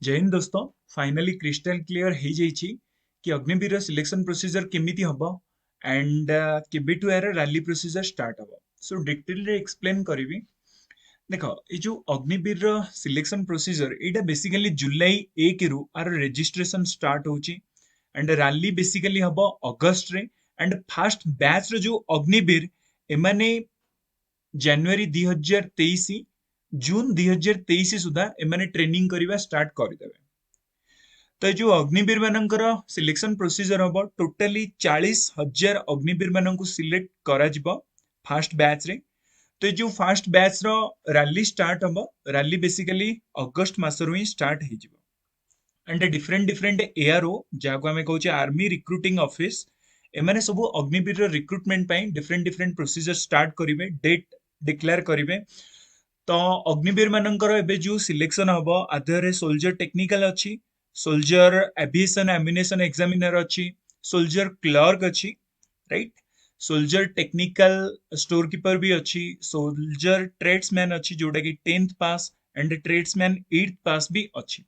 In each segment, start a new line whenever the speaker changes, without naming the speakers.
जय हिंद दोस्तों। Finally crystal clear हो जाइए कि अग्निवीर सिलेक्शन प्रोसीजर केमिति हबो एंड केबेटु यार रैली प्रोसीजर स्टार्ट हबो। सो डिटेल रे एक्सप्लेन करिवि। देखो ये जो अग्निवीर सिलेक्शन प्रोसीजर एटा बेसिकली जुलाई 1 रु आर रजिस्ट्रेशन स्टार्ट होची एंड रैली बेसिकली हबो अगस्त रे एंड फर्स्ट बैच रो जो अग्निवीर एमाने जनवरी 2023 जून 2023 सुधा एमाने ट्रेनिंग करिवा स्टार्ट करदेबे। तो जो अग्निवीर मानकर सिलेक्शन प्रोसीजर हम टोटाली 40,000 अग्निवीर मान सिलेक्ट करा फास्ट बैच रे। तो जो फास्ट बैच रो रैली स्टार्ट हम रैली बेसिकली अगस्त मासरू ही स्टार्ट हो एंड डिफरेंट डिफरेंट एआरओ जहाँ आम कहे आर्मी रिक्रुटिंग ऑफिस एमाने सब Agniveer recruitment different different procedure start करेंगे डेट डिक्लेयर करेंगे। तो अग्निवीर मानकर एबे जो सिलेक्शन हम आधार सोल्जर टेक्निकल अच्छी सोल्जर एविएशन एम्युनेशन एग्जामिनर अच्छी सोल्जर क्लर्क अच्छी right soldier technical store keeper भी अच्छी सोल्जर ट्रेड्समैन अच्छी जोटा कि 10th pass and tradesman 8th पास भी अच्छी।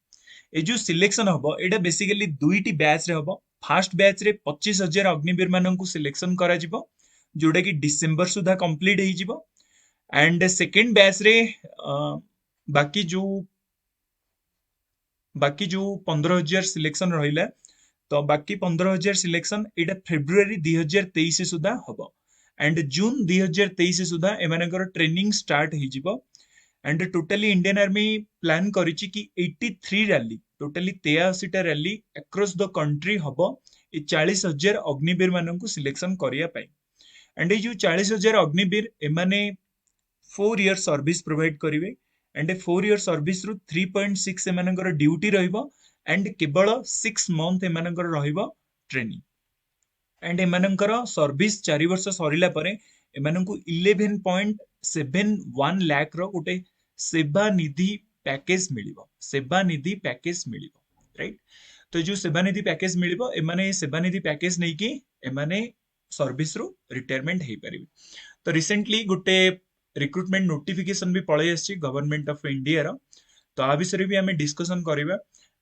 ए जो सिलेक्शन हम एटा बेसिकली दुईटी बैच रे हम फास्ट बैच रे 25,000 अग्निवीर माननकु सिलेक्शन करा जिवो जोटा कि डिसेंबर सुधा कंप्लीट हो जिवो एंड सेकेंड बैच रे बाकी जो बाकी जो 15,000 सिलेक्शन रहिला तो बाकी 15,000 सिलेक्शन एटा फेब्रुआरी 2023 सुधा हम एंड जून 2023 सुधा एमानकर ट्रेनिंग स्टार्ट हो जिवो and totally Indian Army plan करिछि कि 83 रैली टोटली 83 टा रैली अक्रॉस द कंट्री हम ए 40,000 अग्निवीर माननकु सिलेक्शन करिया पई एंड ए जो 40,000 अग्निवीर एमाने 4 इयर सर्विस प्रोवाइड करेंगे एंड 4 इयर सर्विस रु 3.6 एमानकर ड्यूटी रहिबो एंड केवल 6 मंथ एमानकर रहिबो ट्रेनिंग एंड एमानकर सर्विस 4 वर्ष सरिला परे एमानकु 11.71 लाख रो गोटे सेवा निधि पैकेज मिलिबो राइट। तो जो सेवा निधि पैकेज मिलिबो एमाने सेवा निधि पैकेज नै कि एमाने सर्विस रु रिटायरमेंट हे परिबे। तो रिसेंटली गोटे रिक्रुटमेंट नोटिफिकेशन भी पळै आछि गवर्नमेंट ऑफ इंडिया रो। तो आ विषय भी आमे डिस्कशन करिबा।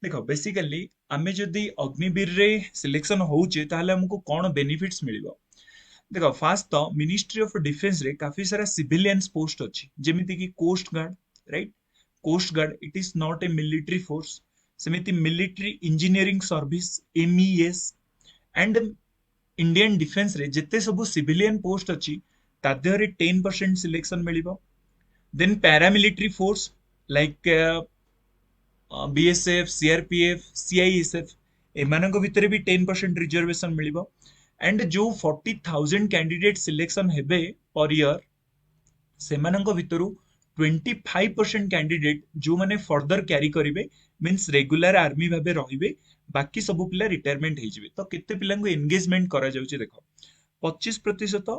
देखो बेसिकली आमे जदि अग्निवीर रे सिलेक्शन होउचे ताहले हमको कोन बेनिफिट्स मिलिबो। देखो फास्ट तो मिनिस्ट्री ऑफ डिफेंस रे काफी सारा सिविलियंस पोस्ट अछि जेमिति कि coast guard right. Coast guard it is not a military force सेमिति military engineering service MES and Indian defence रे जिते सब सिविलियन पोस्ट अछि तादेहरे 10% सिलेक्शन मिलिबो। Then paramilitary force like BSF CRPF CISF एमानक भितर भी 10% रिजर्वेशन मिलिबो एंड जो 40,000 कैंडिडेट सिलेक्शन हेबे पर ईयर सेमानक भितरु 25% कैंडिडेट जो माने फर्दर कैरी करिवे मींस रेगुलर आर्मी भाबे रहिबे बाकी सब पिला रिटायरमेंट हे जिवे। तो केते पिला को एंगेजमेंट करा जाउची देखो 25%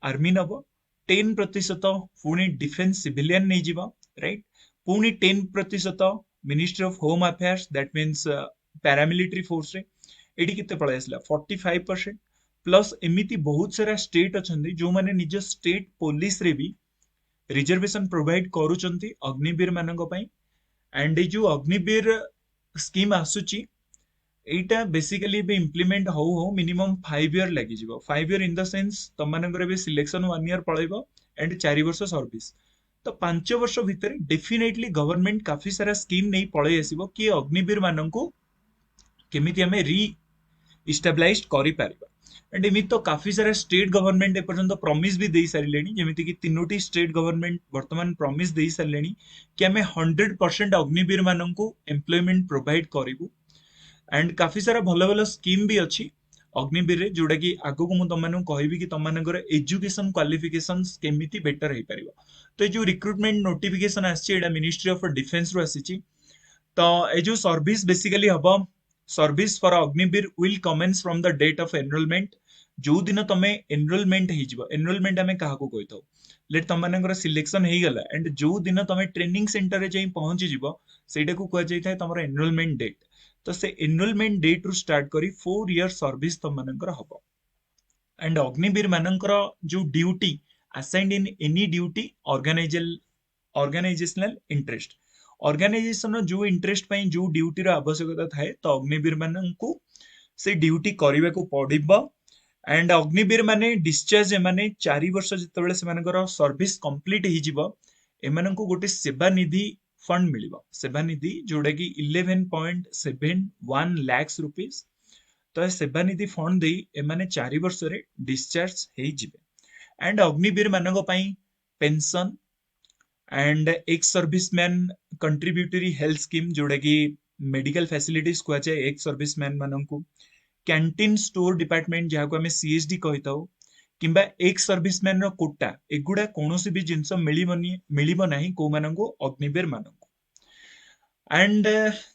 आर्मी नब 10% पुणी डिफेंस सिविलियन नहीं जीवा राइट पुणी 10% ministry of home affairs that means paramilitary force रे एडी केते पळे आसला 45% प्लस एमिति बहुत सारा स्टेट अछंदी जो माने निज स्टेट पुलिस रे भी रिजर्वेशन प्रोवाइड करूचंती अग्निवीर मानक पई एंड ए जो अग्निवीर स्कीम आसुची एटा बेसिकली बे इम्प्लीमेंट हो मिनिमम 5 इयर लगी जिवो 5 इयर इन द सेंस तम मानकर बे सिलेक्शन 1 इयर पळैबो एंड 4 वर्ष सर्विस। तो 5 वर्ष भितर डेफिनेटली गवर्नमेंट काफी सारा स्कीम नहीं पळै आसीबो कि अग्निवीर माननकु केमिति हमें री इस्टेब्लिश करि पारिबा एंड एमिति तो काफी सारा स्टेट गवर्नमेंट एपर्यंत प्रॉमिस भी दे सारिलेनी जेमिति कि तीनोटी स्टेट गवर्नमेंट वर्तमान प्रॉमिस दे सारिलेनी कि हमें 100% अग्निवीर माननकु एम्प्लॉयमेंट प्रोवाइड करिवु एंड काफी सारा भल भल स्कीम भी अच्छी अग्निवीर रे जोटा कि आगो को तुम मानक कहबी कि तुम मानकर एजुकेशन क्वालिफिकेशंस केमिति बेटर हे परिबो। तो जो रिक्रुटमेंट नोटिफिकेशन आछि एडा मिनिस्ट्री ऑफ डिफेंस रो आछि। तो ए जो सर्विस बेसिकली हबो service for Agniveer will commence from the date of enrolment जो दिन तमे एनरोलमेंट हे जिवो एनरोलमेंट हमें काहा को कहथौ लेट तुम मानकर सिलेक्शन हे गला एंड जो दिन तमे ट्रेनिंग सेंटर रे जाई पहुंची जिवो सेटा को कहै जाय थाय तमरो एनरोलमेंट डेट। तो से एनरोलमेंट डेट रु स्टार्ट करी 4 इयर सर्विस तुम मानकर हबो एंड अग्निवीर मानकर जो duty assigned in any duty organisational interest organisation जो इंटरेस्ट पई जो ड्यूटी रो आवश्यकता थाए तो अग्निवीर माननकु से ड्यूटी करबा को पड़िबो। एंड अग्निवीर माने डिस्चार्ज माने 4 वर्ष जितेबाला से सर्विस कंप्लीट हो जिवो एमानंकु गोटे सेवा निधि फंड मिलिबो। सेवा निधि जोड़ा कि 11.71 लाख रुपीस। तो सेवा निधि फंड दे एमाने 4 वर्ष रे डिस्चार्ज हो जिवे। एंड अग्निवीर मानक पई pension and ex serviceman contributory health scheme जोड़ा कि मेडिकल फैसिलिटीज कुआ जाए एक्स सर्विसमैन माननकु, कैंटीन स्टोर डिपार्टमेंट जहाँ को आम सीएसडी कही था किंबा एक्स सर्विसमैन रो कोटा एगुड़ा कौन भी जिनस मिलिबो नहीं को माननकु अग्निवीर माननकु। एंड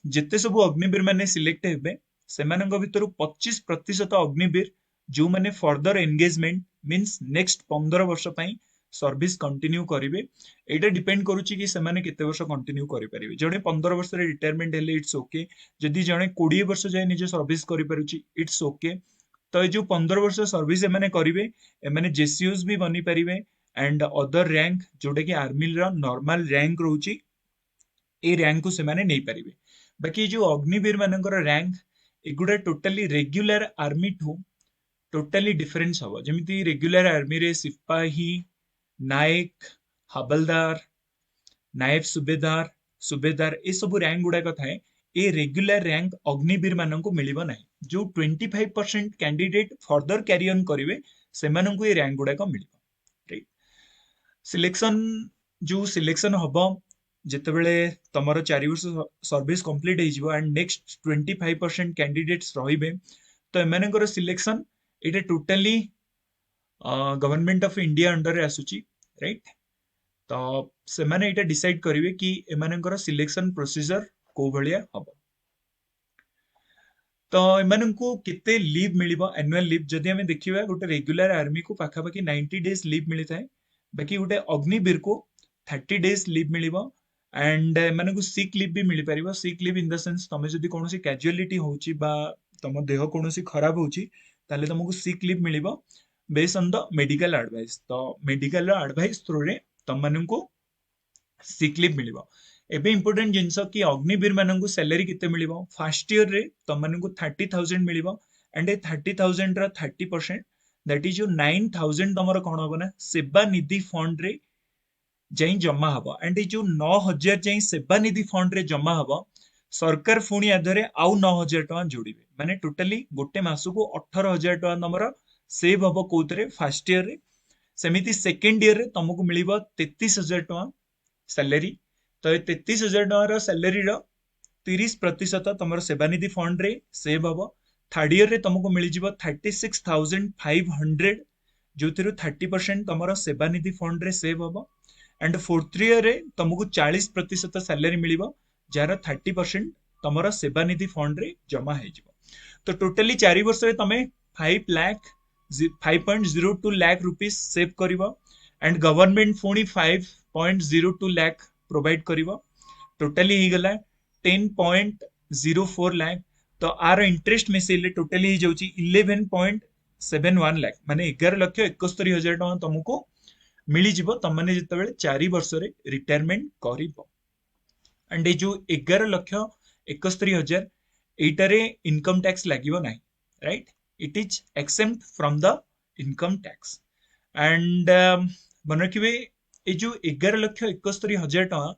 जिते सब अग्निवीर माने सिलेक्ट हेबे सेमानंक भितरु 25% अग्निवीर जो माने फर्दर एंगेजमेंट मींस नेक्स्ट 15 वर्ष पई सर्विस कंटिन्यू करिवे। एटा डिपेंड करूची कि सेमाने केते वर्ष कंटिन्यू करि परिबे। जणे 15 वर्ष रे रिटायरमेंट हेले इट्स ओके, जदि जणे 20 वर्ष जाय निजे सर्विस करि पारुची इट्स ओके। तो ये जो 15 वर्ष सर्विस एमाने करिवे एमाने जेसीयूज भी बनी परिवे एंड अदर रैंक जोटा कि army row normal rank रहउची A rank को सेमाने नहीं पारिबे। बाकी जो अग्निवीर मानकर रैंक एगुड़ा टोटली रेगुलर आर्मी ठू टोटली डिफरेंस हबो। जेमिति रेगुलर आर्मी रे सिपाही, नायक, हवलदार, नायब सुबेदार, सुबेदार ए सब रैंक गुड़ाक थाए। ए रेगुलर रैंक अग्निवीर माननकु मिलिबो नाही। जो 25% कैंडिडेट फर्दर कैरी ऑन करिवे सेमाननकु ए रैंक गुड़ाक मिलिबो। राइट, सिलेक्शन जो सिलेक्शन हबो जितेबले तमर 4 वर्ष सर्विस कंप्लीट हो एंड नेक्स्ट 25% कैंडिडेट्स रहिबे तो एमानकर selection Etah totally government of India under रे आसुची। राइट, तो से माने एटा डिसाइड करिवे कि एमानकर सिलेक्शन प्रोसीजर को भलिया हबो। तो एमानंकु केते लीव मिलिबो एनुअल लीव जदि हमें देखिबा गोटे रेगुलर आर्मी को पाखा पाखी 90 डेज लीव मिली थाए। बाकी गोटे अग्निवीर को 30 डेज लीव मिलिबो। एंड एमानंकु सिक लीव भी मिली परिबो। Sick leave in the sense तमे जदि कोनोसी कैजुअलिटी होउची बा तम देह कोनोसी खराब होउची ताले तुमको सिक लीव मिलिबो based on the medical advice. तो मेडिकल एडवाइस थ्रू रे तम मानंकु सिक लीव मिलिबो। एबे इंपोर्टेंट जिनस कि अग्निवीर मानंकु सैलरी किते मिलिबो फर्स्ट ईयर रे तम मानंकु 30,000 मिलिबो। एंड ए 30,000 रा 30% दैट इज जो 9,000 तमरो कोन हबो ना सेवा निधि फंड रे जाई जमा हबो। एंड ए जो 9,000 जाई सेवा निधि फंड रे जमा हबो सरकार पुणी आधरे आउ 9,000 टका जोड़िबे। माने टोटली गोटे मासको 18,000 टका तमरो सेव हबो कोतरे फर्स्ट ईयर रे। सेमिति सेकंड ईयर रे तुमको मिलिबो 33,000 टका सैलरी। तो 33,000 टका सैलरी रो 30% तुम सेवा निधि फंड रे सेव हम। थर्ड ईयर रे तुमको मिल जाव 36,500 जो 30% तुम सेवा निधि फंड रे सेव हम। एंड फोर्थ ईयर रे तुमको 40% सैलरी मिल जार 30% तुम सेवा निधि फंड रे जमा हो। तो टोटली 4 वर्ष रे तुम 5.02 लाख रुपीस सेव कर। एंड गवर्नमेंट पुणी 5.02 लाख प्रोवाइड करिवो। टोटली ही गला 10.04 लाख। तो आर इंटरेस्ट मिसेले टोटली ही जाउची 11.71 लाख माने 11,71,000 टका तुमको मिली जिवो तमने जितेबाला 4 वर्ष रे रिटायरमेंट करिवो। एंड ए जो 11,71,000 एटारे इनकम टैक्स लागिवो नाही। Right, it is exempt from the income tax. And मन रखिए ए जो 11,71,000 टका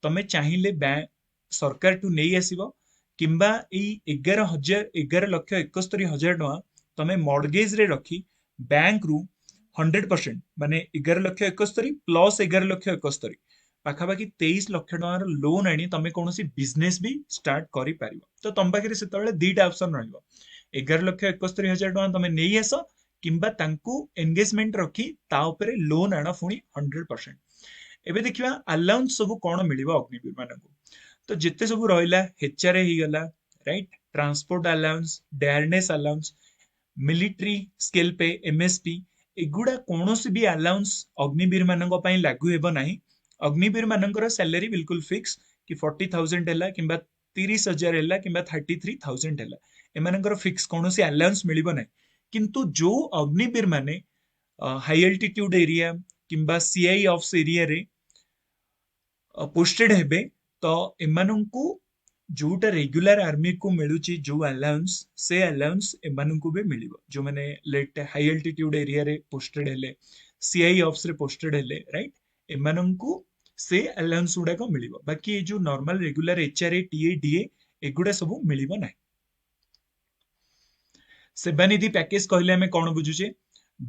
तमे चाहिए बैंक सरकार टू नहीं आसीबो किंबा ए 11,71,000 टका तमे मॉर्गेज रे रखी बैंक रू 100% माने 11,71,000 प्लस 11,71,000 पाखापाखि 23 लाख टकार लोन आनी तमे कौन बिजनेस भी स्टार्ट करि पारिबो। तो तुम पाखे से दीटा ऑप्शन रहिबो 11,71,000 टका तमे नहीं आस किंबा तांकू एंगेजमेंट रखी ता उपरे लोन आना पुणी 100%। एबे देखिबा अलाउंस सब कोन मिलिबो अग्निवीर मानकू। तो जिते सब रहिला एचआरए ही गला। Right, transport allowance, dearness allowance, military scale पे एमएसपी एगुडा कोनोसी भी अलाउंस अग्निवीर मानक पई लागू हेबो नाही। अग्निवीर मानकर सैलरी बिल्कुल फिक्स कि 40,000 हैला किंबा 30,000 हैला किंबा 33,000 हैला एमानकर फिक्स कोनोसी अलाउंस मिलिबो नाही। किंतु जो अग्निवीर माने हाई एल्टीट्यूड एरिया किंबा सीआई ऑफ्स एरिया रे पोस्टेड हेबे तो एमानंकु जोटा रेगुलर आर्मी को मिलुची जो अलाउंस से अलाउंस एमानंकु भी मिलिबो जो माने लेट हाई एल्टीट्यूड एरिया रे पोस्टेड हेले सीआई ऑफ्स रे पोस्टेड हेले राइट एमानंकु से अलाउंस गुडा को मिलिबो बाकी ये जो normal regular HRA TA DA एगुडा सब मिलिबो नाही सेवानिधि पैकेज कहले हमें कौन बुझुचे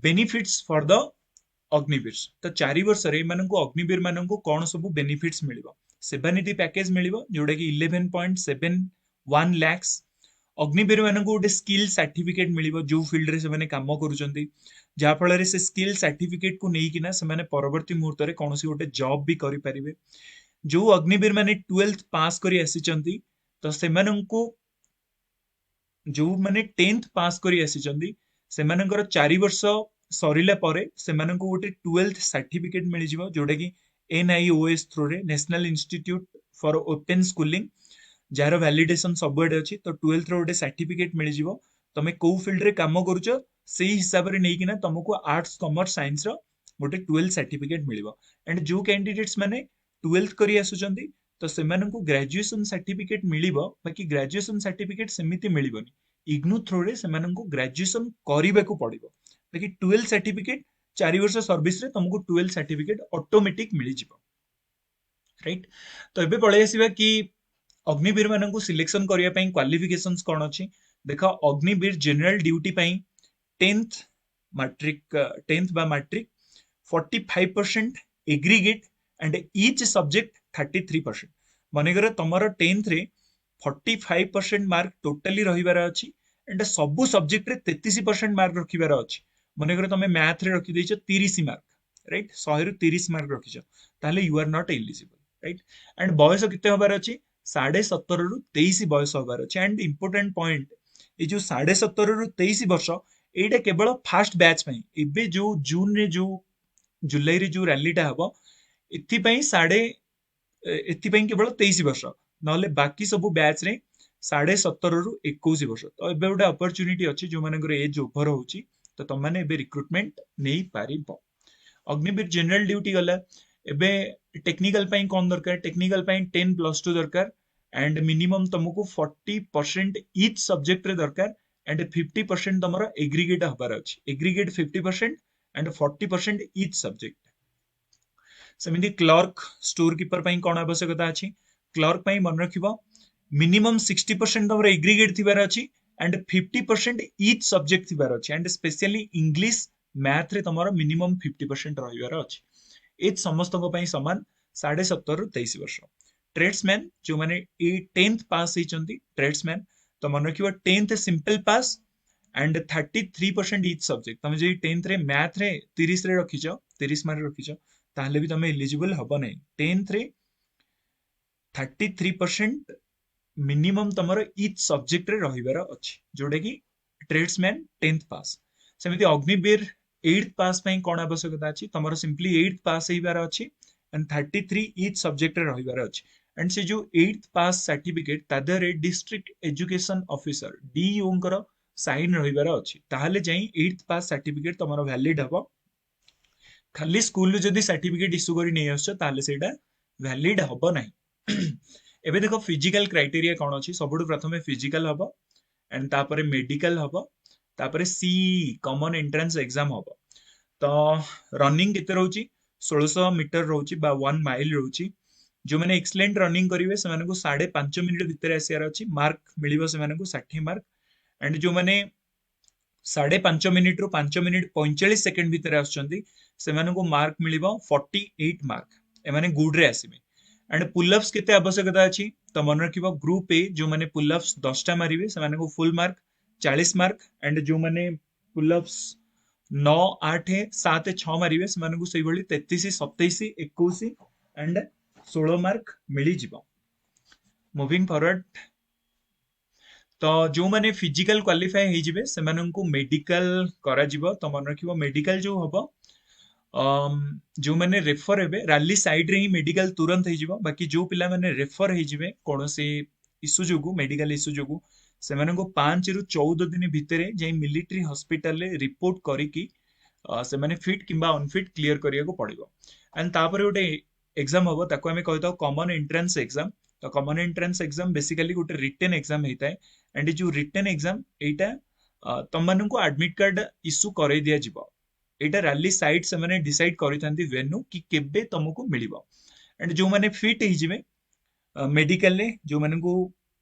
बेनिफिट्स फॉर द अग्निवीर तो 4 वर्ष रे एमानंकु अग्निवीर मानंकु कौन सब बेनिफिट्स मिलिबो सेवानिधि पैकेज मिलिबो जोडा कि 11.71 लाख्स अग्निवीर मानंकु गोटे स्किल सर्टिफिकेट मिलिबो जो फील्ड रे से माने काम करूचंती जहा फल से स्किल सर्टिफिकेट को नहीं किना से माने परवर्ती मुहूर्त रे कोनोसी गोटे जॉब भी करि परिबे जो अग्निवीर माने 12th पास करी आसीचंती तो सेमानंकु जो माने 10th पास करी आसीचंती सेमानंकर 4 वर्ष सरिला परे सेमानंकु गोटे 12th सर्टिफिकेट मिल जिवो जोडा कि NIOS थ्रू रे national institute for open schooling जार वैलिडेशन सबुआडे अछि तो 12th रो गोटे सर्टिफिकेट मिल जिवो तमे को फील्ड रे काम करूछ सेही हिसाब रे नै किना तुमको आर्ट्स कॉमर्स साइंस रो गोटे 12th सर्टिफिकेट मिलिबो एंड जो कैंडिडेट्स माने 12th करी आसुचंती तो सेमानंकु ग्रेजुएशन सर्टिफिकेट मिलिबो बाकी ग्रेजुएशन सर्टिफिकेट सेमिति मिलिबोनी इग्नू थ्रू रे सेमानंकु ग्रेजुएशन करिबाकू पड़िबो बाकी 12th सर्टिफिकेट 4 वर्ष सर्विस रे तुमको 12th सर्टिफिकेट ऑटोमेटिक मिली जिवो राइट तो एबे पळे आसीबा कि अग्निवीर मानंकु सिलेक्शन करिया पई क्वालिफिकेशंस कोन अछि देखा अग्निवीर जनरल ड्यूटी पई 10th मैट्रिक 10th बा matric 45% aggregate and each subject 33% मानेकर तमरो 10th रे 45% मार्क टोटली रहिबार अछि एंड सबु सब्जेक्ट रे 33% मार्क रखिबार अछि मानेकर तमे मैथ रे रखि दैछ 30 मार्क राइट 100 रु 30 मार्क रखिछ ताले you are not eligible right and बयस केते हबार अछि 17.5 रु 23 बयस हबार अछि एंड इंपोर्टेंट पॉइंट ए जो 17.5 रु 23 वर्ष एटा केवल फास्ट बैच पई एबे जो जून रे जो जुलाई रे जो रैलीटा हबो एथि पई साडे एथि पई केवल 23 वर्ष नले बाकी सब बैच रे 17.5 रु 21 वर्ष तो एबे गोटे अपॉर्चुनिटी अछि जो मानकर एज ओवर होची तो तुम माने एबे रिक्रूटमेंट नहीं पारिबो अग्निवीर जनरल ड्यूटी गला एबे टेक्निकल पई कोन दरकार टेक्निकल पई 10+2 दरकार एंड मिनिमम तुमको 40% ईच सब्जेक्ट रे दरकार एंड 50% तमरो एग्रीगेट हबार अछि एग्रीगेट 50% एंड 40% ईच सब्जेक्ट सेमिति क्लर्क स्टोर कीपर पई कोन आवश्यकता अछि क्लर्क पई मन रखिबो मिनिमम 60% तमरो एग्रीगेट थिबार अछि एंड 50% ईच सब्जेक्ट थिबार अछि एंड स्पेशली इंग्लिश मैथ रे तमरो मिनिमम 50% रहिबार अछि एज समस्त को पई समान 17.5 रु 23 वर्ष ट्रेड्समैन जो माने 10th पास होइचंती ट्रेड्समैन तो मन रखिबो 10th simple past and 33% each subject तमे जे 10th रे मैथ रे 30 रे रखिचो 30 मार्क रखिचो ताहले भी तमे एलिजिबल हबो नै 10th रे 33% मिनिमम तमरो ईच सब्जेक्ट रे रहिबार अछि जोडे कि ट्रेड्समैन 10th पास सेमिति अग्निवीर 8th पास पई कोन आवश्यकता अछि तमरो सिंपली 8th पास हेबार अछि एंड 33 ईच सब्जेक्ट रे रहिबार अछि एंड से जो 8th पास सर्टिफिकेट तादरे डिस्ट्रिक्ट एजुकेशन ऑफिसर डीईओ कर साइन रहिबार अछि ताहले जाई 8th पास सर्टिफिकेट तमरो वैलिड हबो खाली स्कूल रे जदी सर्टिफिकेट इशू करी नै आछो ताहले सेटा वैलिड हबो नै एबे देखो फिजिकल क्राइटेरिया कोन अछि सबुठु प्रथमे फिजिकल हबो एंड तापरे मेडिकल हबो तापरे सी कॉमन एंट्रेंस एग्जाम हबो तो रनिंग केते रहउची 1600 मीटर रहउची बा 1 माइल रहउची जो माने एक्सीलेंट रनिंग करिवे से माने को 5.5 मिनिट भितर आसियार अछि मार्क मिलिबो से माने को 60 मार्क एंड जो माने 5.5 मिनिट रु 5 मिनिट 45 सेकंड भितर आछंती से माने को मार्क मिलिबो 48 मार्क ए माने गुड रे आसीबे एंड पुल अप्स केते आवश्यकता अछि तो मन रखिबो ग्रुप ए जो माने पुल अप्स 10 टा मारिबे से माने को फुल मार्क 40 मार्क एंड जो माने पुल अप्स 9 8 7 6 मारिबे से माने को सही भली 33 27 21 एंड 16 मार्क मिली जिवो मूविंग फॉरवर्ड तो जो माने फिजिकल क्वालिफाई हे जिवे से मानन को मेडिकल करा जिवो तो मन रखिबो मेडिकल जो हबो जो माने रेफर हेबे रैली साइड रे ही मेडिकल तुरंत हे जिवो बाकी जो पिला माने रेफर हे जिवे कोनोसी इशू जोगु मेडिकल इशू जोगु से माने को 5 रु 14 दिन भितरे जे मिलिटरी हॉस्पिटल रे रिपोर्ट करी कि से माने फिट किबा अनफिट क्लियर करिया को पड़िबो एंड तापर गोटे एग्जाम हम ताको आमे कहता कॉमन एंट्रेंस एग्जाम। तो कॉमन एंट्रेंस एग्जाम बेसिकली गोटे रिटेन एग्जाम होता है। एंड जो रिटेन एग्जाम एटा तुम मानू आडमिट कार्ड इश्यू कर दिया जिवो। एटा रैली साइट से माने डिसाइड करिथांती वेन्यू कि केबे तुमको मिलिबो। एंड जो माने फिट हो जिवे मेडिकल रे जो मानू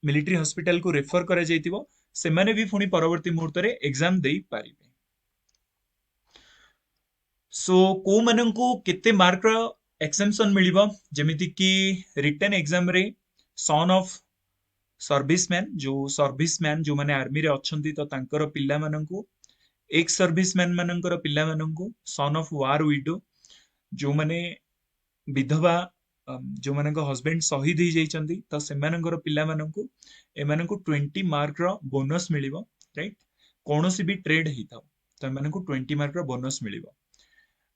मिलिट्री हॉस्पिटल को रेफर करा जाइतिबो सेमाने भी पुणी परवर्ती मुहूर्त रे एग्जाम देई पारिबे। सो को मानू केते मार्क रो एक्सेम्पशन मिलिबो जेमिति कि रिटन एग्जाम रे सन ऑफ सर्विसमैन जो माने आर्मी रे अछंती तो तांकर पिल्ला मानू एक्स सर्विसमैन मानकर पिल्ला मानू सन ऑफ वार विडो जो माने विधवा जो मानक हस्बैंड शहीद हो जाइछंती तो सेमानकर पिल्ला मानू एमानकु 20 मार्क रो बोनस मिलिबो। राइट कोनोसी भी ट्रेड हिताओ तो एमानकु 20 मार्क रो बोनस मिलिबो।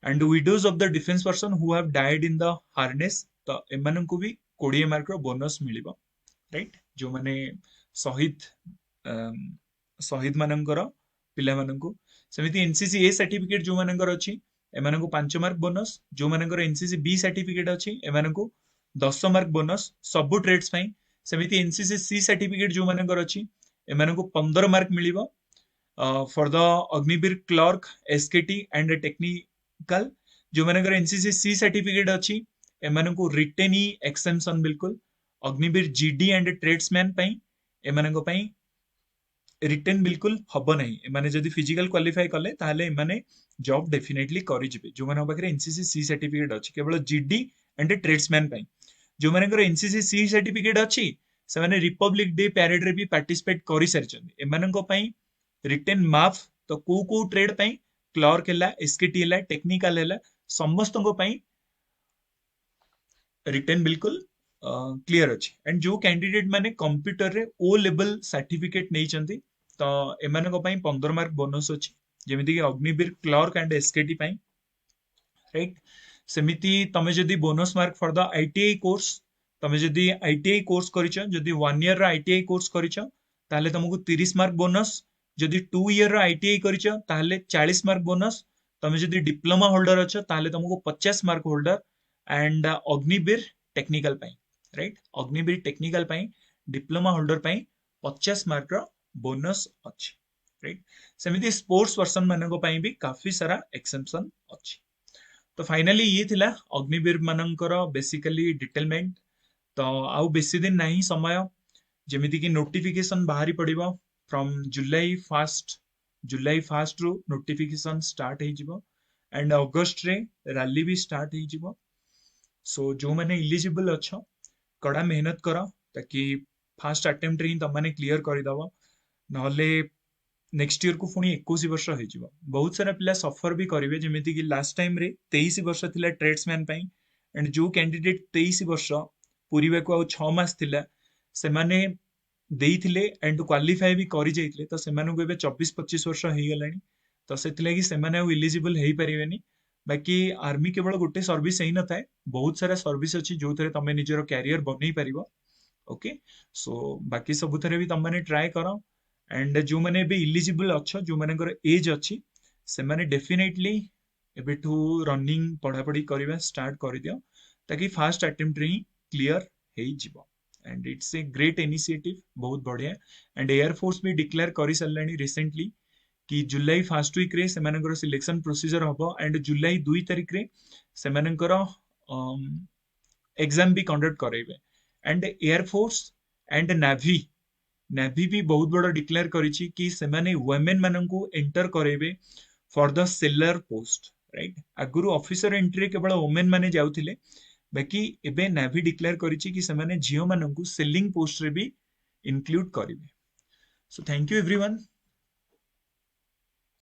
And widows of the defence person who have died in the harness तो एमानकु भी 20 मार्क रो बोनस मिलिबो। राइट जो माने शहीद शहीद मानकर पिला मानकु सेमिति एनसीसी ए सर्टिफिकेट जो मानकर अछि एमानकु 5 मार्क बोनस। जो मानकर एनसीसी बी सर्टिफिकेट अछि एमानकु 10 मार्क बोनस सबु ट्रेड्स पई। सेमिति एनसीसी सी सर्टिफिकेट जो मानकर अछि एमानकु 15 मार्क मिलिबो for the Agniveer clerk SKT and technical. जो मानकर एनसीसी सी सर्टिफिकेट अछि एमानकु रिटेन ही एक्सेम्पशन बिल्कुल अग्निवीर जीडी एंड ट्रेड्समैन पई एमानकु पई रिटेन बिल्कुल हब नहीं। एमाने जदि फिजिकल क्वालिफाई कले ताहले एमाने जॉब डेफिनेटली करि जिवे। जो माने पाखरे एनसीसी सी सर्टिफिकेट अछि केवल जीडी एंड ट्रेड्समैन पई। जो मानकर एनसीसी सी सर्टिफिकेट अछि से माने रिपब्लिक डे पैरेड रे भी पार्टिसिपेट करि सारिछन्ती एमाननको पई रिटेन माफ तो को ट्रेड पई क्लर्क हला एसकेटी हला टेक्निकल हला समस्तनको पई रिटेन बिल्कुल क्लियर अछि। एंड जो कैंडिडेट माने कंप्यूटर रे ओ लेवल सर्टिफिकेट नै चंती तो एमानको पई 15 मार्क बोनस अछि जेमिति कि अग्निवीर क्लर्क एंड एसकेटी पई। राइट सेमिति तमे जदि bonus mark for the ITI course तमे जदि आईटीआई कोर्स करिछ जदि 1 ईयर रो आईटीआई कोर्स करिछ ताहले तुमको 30 मार्क बोनस। जदि 2 ईयर रो आईटीआई करिछ ताहले 40 मार्क बोनस। तमे जदि डिप्लोमा होल्डर अछ ताहले तुमको 50 mark holder. And Agniveer technical पई राइट अग्निवीर टेक्निकल पई डिप्लोमा होल्डर पई 50 मार्क रो बोनस अछि। राइट सेमिति स्पोर्ट्स पर्सन मानको पई भी काफी सारा एक्सेम्पशन अछि। तो फाइनली ये थिला अग्निवीर मानकर बेसिकली डिटेलमेंट। तो आउ बेसी दिन नहीं समय जेमिति कि नोटिफिकेशन बाहरी पड़िबो फ्रॉम जुलाई 1 रु नोटिफिकेशन स्टार्ट हे जिवो। एंड अगस्त रे रैली भी स्टार्ट हे जिवो। सो जो माने इलिजिबल अच्छा कड़ा मेहनत करो ताकि फास्ट अटेम्प्ट रे ही तमाने क्लियर कर दबो नहले नेक्स्ट ईयर को पुणी 21 वर्ष हो जिवो। बहुत सारा पिला सफर भी करिवे जेमिति कि लास्ट टाइम रे 23 वर्ष थिला ट्रेड्समैन पई। एंड जो कैंडिडेट 23 वर्ष पूरीबा को 6 मास थिला से माने देइथिले एंड क्वालिफाई भी करि जाइथिले तो सेमानु को एबे 24-25 वर्ष हेइ गलानी तो सेथिले कि सेमाने आ इलिजिबल हेइ परिवेनी। बाकी आर्मी केवल गोटे सर्विस हेइ न थाए बहुत सारा सर्विस अछि जो थरे तमे निजरो कैरियर बनै परिबो। ओके सो बाकी सब थरे भी तमे ट्राई करो। एंड जो माने बे इलिजिबल अच्छा जो मानकर एज अच्छी से माने डेफिनेटली एबेठू रनिंग पढ़ा पढ़ी करबा स्टार्ट कर दियो ताकि फास्ट अटेम्प्ट रे क्लियर हेइ जिवो। And it's a great initiative बहुत बढ़िया। एंड एयर फोर्स भी डिक्लेयर करि सल्लानी रिसेंटली कि जुलाई फर्स्ट वीक रे से मानकर सिलेक्शन प्रोसीजर हबो। एंड जुलाई 2 तारिख रे से मानकर एग्जाम भी कंडक्ट करेबे। And air force and navy navy भी बहुत बड़ा डिक्लेयर करिछि कि सेमाने वुमेन माननकु एंटर करेबे for the sailor post. Right आगुरु ऑफिसर एंट्री केवल वुमेन माने जाउथिले बाकी एबे नेवी डिक्लेयर करिछि कि सेमाने झियो माननकु सेलिंग पोस्ट रे भी इंक्लूड करिवे। So thank you everyone